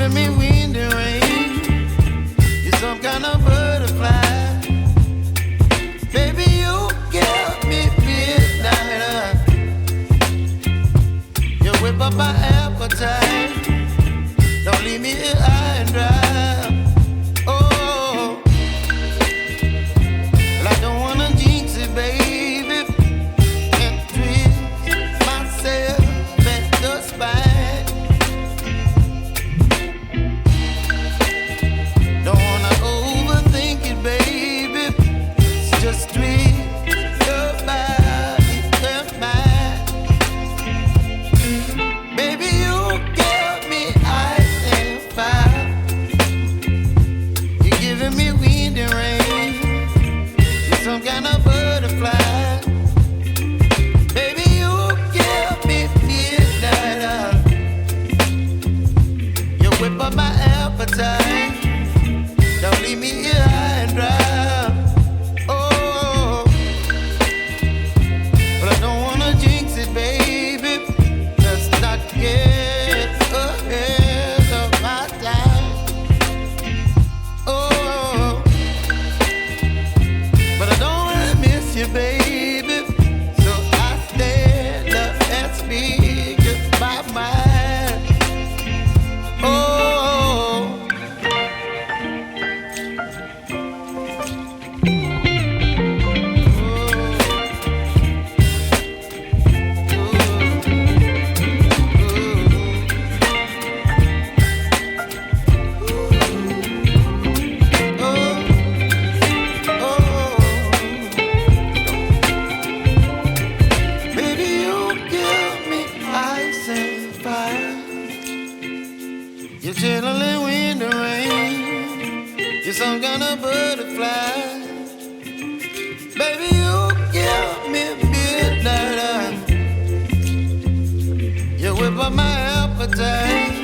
giving me wind and rain. You're some kind of butterfly. Baby, you give me midnight. You whip up my appetite. Don't leave me here high and dry. Oh, well, I don't wanna jinx it, baby, and twist myself at the spine. Don't wanna overthink it, baby. It's just twist your body and mine. Baby, you give me ice and fire. You're giving me wind and rain. You're some kind of butterfly. Baby, you give me midnight. You whip up my appetite. Don't leave me here high and dry. Oh, but I don't wanna jinx it, baby. Let's not get ahead of my time. Oh, but I don't wanna miss you, baby. So I stand up and speak my mind. Oh. Baby, you give me ice and fire. You're chilling wind and rain. You're some kind of butterfly. Baby, you give me midnight. You whip up my appetite.